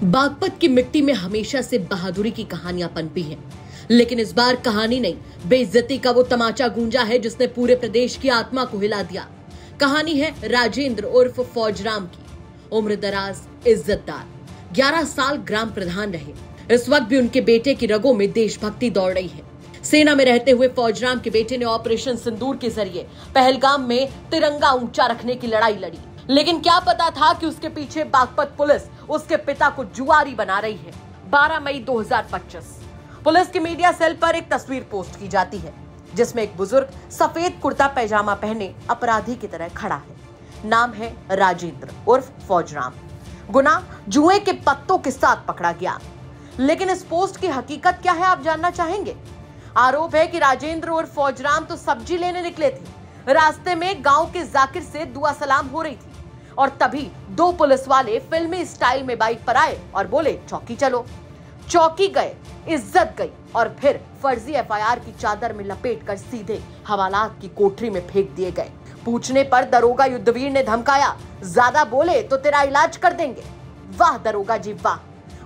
बागपत की मिट्टी में हमेशा से बहादुरी की कहानियां पनपी हैं, लेकिन इस बार कहानी नहीं, बेइज्जती का वो तमाचा गूंजा है जिसने पूरे प्रदेश की आत्मा को हिला दिया। कहानी है राजेंद्र उर्फ फौजराम की। उम्र दराज, इज्जतदार, 11 साल ग्राम प्रधान रहे। इस वक्त भी उनके बेटे की रगों में देशभक्ति दौड़ रही है। सेना में रहते हुए फौजराम के बेटे ने ऑपरेशन सिंदूर के जरिए पहलगाम में तिरंगा ऊंचा रखने की लड़ाई लड़ी, लेकिन क्या पता था कि उसके पीछे बागपत पुलिस उसके पिता को जुआरी बना रही है। 12 मई 2025 पुलिस की मीडिया सेल पर एक तस्वीर पोस्ट की जाती है जिसमें एक बुजुर्ग सफेद कुर्ता पैजामा पहने अपराधी की तरह खड़ा है। नाम है राजेंद्र उर्फ फौजराम। गुनाह जुए के पत्तों के साथ पकड़ा गया। लेकिन इस पोस्ट की हकीकत क्या है, आप जानना चाहेंगे? आरोप है कि राजेंद्र उर्फ फौजराम तो सब्जी लेने निकले थे। रास्ते में गांव के जाकिर से दुआ सलाम हो रही थी और तभी दो पुलिस वाले फिल्मी स्टाइल में बाइक पर आए और बोले, चौकी चलो। चौकी गए, इज्जत गई और फिर फर्जी एफआईआर की चादर में लपेटकर सीधे हवालात की कोठरी में फेंक दिए गए। पूछने पर दरोगा युद्धवीर ने धमकाया, ज्यादा बोले तो तेरा इलाज कर देंगे। वाह दरोगा जी वाह,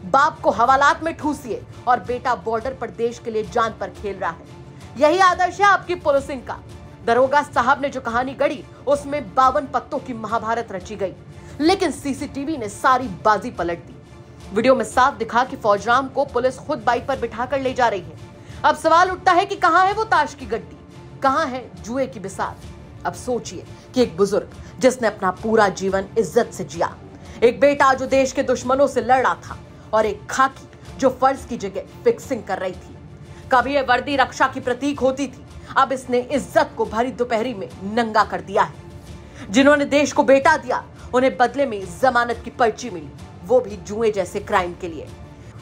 बाप को हवालात में ठूसिए और बेटा बॉर्डर पर देश के लिए जान पर खेल रहा है। यही आदर्श है आपकी पुलिसिंग का। दरोगा साहब ने जो कहानी गढ़ी उसमें 52 पत्तों की महाभारत रची गई, लेकिन सीसीटीवी ने सारी बाजी पलट दी। वीडियो में साफ दिखा कि फौजराम को पुलिस खुद बाइक पर बिठाकर ले जा रही है। अब सवाल उठता है कि कहां है वो ताश की गड्डी, कहां है जुए की बिसात। अब सोचिए कि एक बुजुर्ग जिसने अपना पूरा जीवन इज्जत से जिया, एक बेटा जो देश के दुश्मनों से लड़ रहा था और एक खाकी जो फर्ज की जगह फिक्सिंग कर रही थी। कभी यह वर्दी रक्षा की प्रतीक होती थी, अब इसने इज्जत को भरी दोपहरी में नंगा कर दिया है। जिन्होंने देश को बेटा दिया उन्हें बदले में जमानत की पर्ची मिली, वो भी जुए जैसे क्राइम के लिए।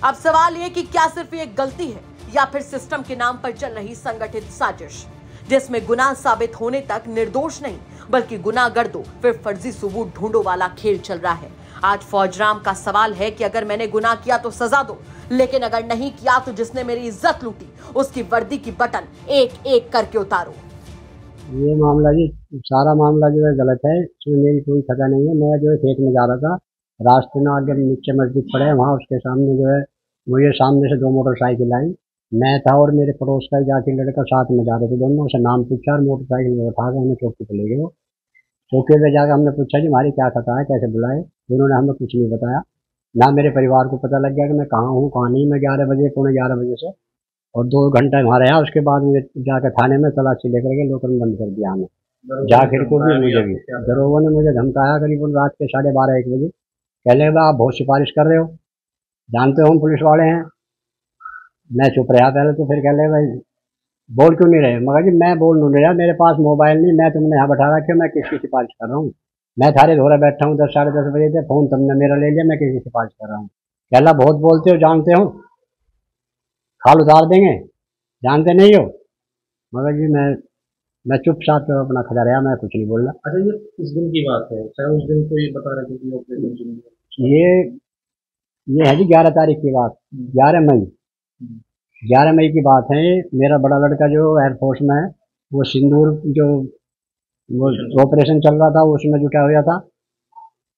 अब सवाल ये कि क्या सिर्फ ये गलती है या फिर सिस्टम के नाम पर चल रही संगठित साजिश, जिसमें गुनाह साबित होने तक निर्दोष नहीं बल्कि गुनाह कर दो फिर फर्जी सबूत ढूंढो वाला खेल चल रहा है। आज फौजराम का सवाल है कि अगर मैंने गुनाह किया तो सजा दो, लेकिन अगर नहीं किया तो जिसने मेरी इज्जत लूटी उसकी वर्दी की बटन एक एक करके उतारो। ये मामला जी, सारा मामला जो है गलत है। इसमें मेरी कोई खता नहीं है। मैं जो है खेत में जा रहा था, रास्ते में आगे नीचे मस्जिद पड़े है, वहाँ उसके सामने जो है मुझे सामने से 2 मोटरसाइकिल आई। मैं था और मेरे पड़ोस का जाके लड़का साथ में जा रहे थे दोनों। उसे नाम पूछा और मोटरसाइकिल में उठा के हमें चौकी पे ले गए। वो चौकी पे जाकर हमने पूछा जी हमारी क्या खता है, कैसे बुलाए। उन्होंने हमें कुछ नहीं बताया। ना मेरे परिवार को पता लग गया कि मैं कहाँ हूँ कहाँ नहीं। मैं 11 बजे, पौने 11 बजे से और 2 घंटा वहाँ रहा। उसके बाद मुझे जाकर थाने में तलाशी लेकर के लोकल बंद कर दिया हमें। जाखिर को भी मुझे भी दरोगा ने मुझे धमकाया करीबन रात के 12:30-1 बजे। कह ले आप बहुत सिफारिश कर रहे हो, जानते हो हम पुलिस वाले हैं। मैं चुप रहा पहले तो, फिर कह ले भाई बोल क्यों नहीं रहे। मगर जी मैं बोल नहीं रहा, मेरे पास मोबाइल नहीं, मैं तुमने यहाँ बैठा रखे, मैं किसकी सिफारिश कर रहा हूँ। मैं थारे धोरा बैठा हूँ 10 साढ़े 10 बजे से, फोन तुमने मेरा ले लिया, मैं किसकी सिफारिश कर रहा हूँ। कहला बहुत बोलते हो, जानते हो खाल उतार देंगे, जानते नहीं हो। मगर जी मैं चुपचाप अपना खड़ा रहा, मैं कुछ नहीं बोल रहा। अच्छा, ये किस दिन की बात है? शायद उस दिन को ये बता रहे थे कि ऑपरेशन ये है जी 11 तारीख की बात, 11 मई 11 मई की बात है। मेरा बड़ा लड़का जो एयरफोर्स में है, वो सिंदूर जो वो ऑपरेशन चल रहा था उसमें जुटा हुआ था।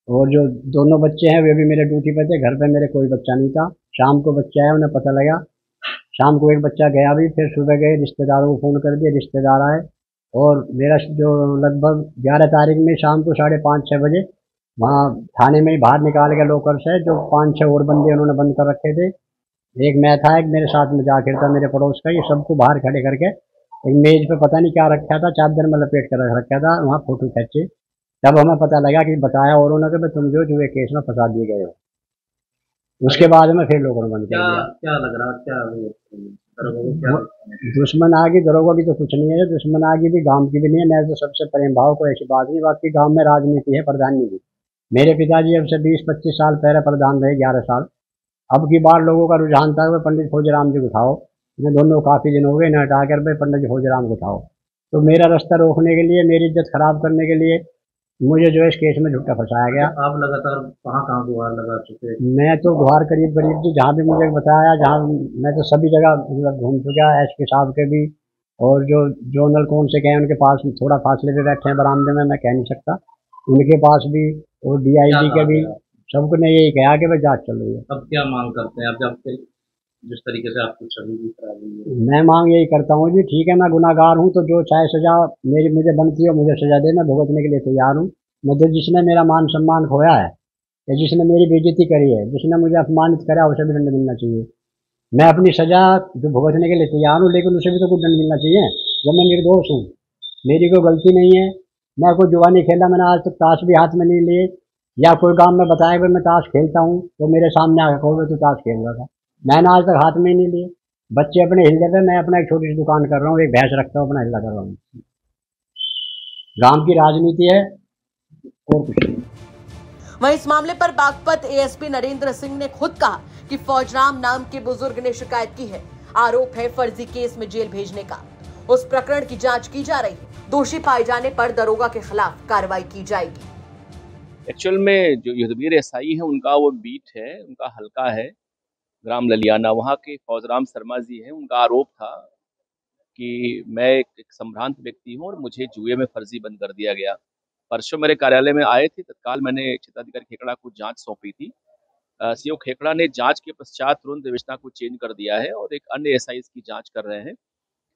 और जो दोनों बच्चे हैं वे भी मेरे ड्यूटी पे थे। घर पे मेरे कोई बच्चा नहीं था। शाम को बच्चा आया, उन्हें पता लगा। शाम को एक बच्चा गया भी, फिर सुबह गए, रिश्तेदारों को फ़ोन कर दिया, रिश्तेदार आए। और मेरा जो लगभग 11 तारीख में शाम को 5:30-6 बजे वहाँ थाने में ही बाहर निकाल के लोकर से जो 5-6 और बंदे उन्होंने बंद कर रखे थे। एक मैं था, एक मेरे साथ में जाखिर था मेरे पड़ोस का। ये सबको बाहर खड़े करके एक मेज पे पता नहीं क्या रखा था, चादर में लपेट कर रख रखा था, वहाँ फोटो खींचे। तब हमें पता लगा कि बताया और उन्होंने कि तुम जो जुए केस में फंसा दिए गए हो। उसके बाद में फिर लोगों ने बंद कर दिया। क्या लग रहा, क्या दुश्मन आगे दरोगा की तो कुछ नहीं है, दुश्मन आगे भी गांव की भी नहीं है। मैं तो सबसे प्रेम भाव को ऐसी बात नहीं। बाकी गांव में राजनीति है, प्रधानी की। मेरे पिताजी अब से 20-25 साल पहले प्रधान रहे, 11 साल। अब की बार लोगों का रुझान था कि पंडित फौजराम जी को उठाओ। इन्हें दोनों काफ़ी दिन हो गए, इन्हें हटा कर भाई पंडित फौजराम को उठाओ। तो मेरा रास्ता रोकने के लिए, मेरी इज्जत खराब करने के लिए मुझे जो है इस केस में झूठा फंसाया गया। आप लगातार कहाँ गुहार लगा चुके? मैं तो गुहार करीब जी जहाँ भी मुझे बताया, जहाँ मैं तो सभी जगह घूम चुका। एसपी साहब के भी और जो जोनल कौन से गए उनके पास थोड़ा फासले पे बैठे हैं बरामदे में, मैं कह नहीं सकता, उनके पास भी, और डीआईजी के भी। सबको ने यही कहा कि भाई जांच चल रही है। अब क्या मांग करते हैं आप, जब फिर जिस तरीके से आपकी छवि भी खराब हुई है? मैं मांग यही करता हूँ जी, ठीक है मैं गुनाहगार हूँ तो जो चाहे सजा मेरी मुझे बनती हो मुझे सजा दे, मैं भुगतने के लिए तैयार हूँ। मैं तो जिसने मेरा मान सम्मान खोया है या जिसने मेरी बेइज्जती करी है, जिसने मुझे अपमानित करा, उसे भी दंड मिलना चाहिए। मैं अपनी सजा जो भुगतने के लिए तैयार हूँ, लेकिन उसे भी तो कुछ दंड मिलना चाहिए। जब मैं निर्दोष हूँ, मेरी कोई गलती नहीं है, मैं कोई जुआ नहीं खेला, मैंने आज तक ताश भी हाथ में नहीं लिए, या कोई गांव में बताया कि मैं ताश खेलता हूँ तो मेरे सामने आकर कहोगे तो ताश खेल रहा था, मैंने आज तक हाथ में नहीं लिए। बच्चे अपने हिल्ले पे, मैं अपना एक छोटी सी दुकान कर रहा हूँ, एक भैंस रखता हूँ, अपना हिल्ला कर रहा हूँ। गांव की राजनीति है और कुछ नहीं। वहीं इस मामले पर बागपत एएसपी नरेंद्र सिंह ने खुद कहा कि फौजराम नाम के बुजुर्ग ने शिकायत की है। आरोप है फर्जी केस में जेल भेजने का। उस प्रकरण की जांच की जा रही है। दोषी पाए जाने पर दरोगा के खिलाफ कार्रवाई की जाएगी। एक्चुअल में जो युद्धवीर एसआई है उनका वो बीट है, उनका हल्का है ग्राम ललियाना, वहाँ के फौजराम शर्मा जी हैं। उनका आरोप था कि मैं एक संभ्रांत व्यक्ति हूँ और मुझे जुए में फर्जी बंद कर दिया गया। परसों मेरे कार्यालय में आए थे, तत्काल मैंने क्षेत्राधिकारी खेकड़ा को जांच सौंपी थी। सीओ खेकड़ा ने जांच के पश्चात तुरंत विवेचना को चेंज कर दिया है और एक अन्य एसआई की जांच कर रहे हैं।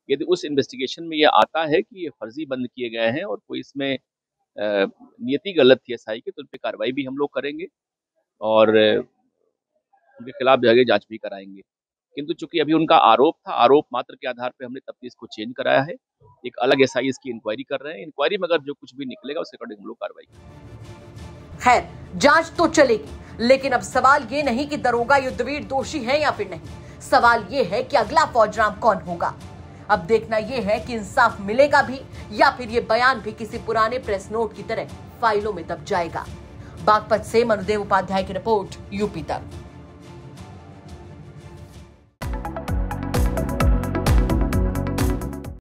यदि उस इन्वेस्टिगेशन में ये आता है कि ये फर्जी बंद किए गए हैं और कोई इसमें नियति गलत थी एसआई की, तो उन पर कार्रवाई भी हम लोग करेंगे और उनके खिलाफ जो है जांच भी कराएंगे। किंतु चूंकि अभी उनका आरोप था, आरोप मात्र के आधार पर हमने तफ्तीश को चेंज कराया है। एक अलग एसआई इसकी इंक्वायरी कर रहे हैं। इंक्वायरी में अगर जो कुछ भी निकलेगा उसके अकॉर्डिंग हम लोग कार्रवाई करेंगे। खैर, जांच तो चलेगी, लेकिन अब सवाल ये नहीं कि दरोगा युद्धवीर दोषी है या फिर नहीं। सवाल ये है कि अगला फौजराम कौन होगा। अब देखना ये है कि इंसाफ मिलेगा भी या फिर ये बयान भी किसी पुराने प्रेस नोट की तरह फाइलों में दब जाएगा। बागपत से मनुदेव उपाध्याय की रिपोर्ट, यूपी तक।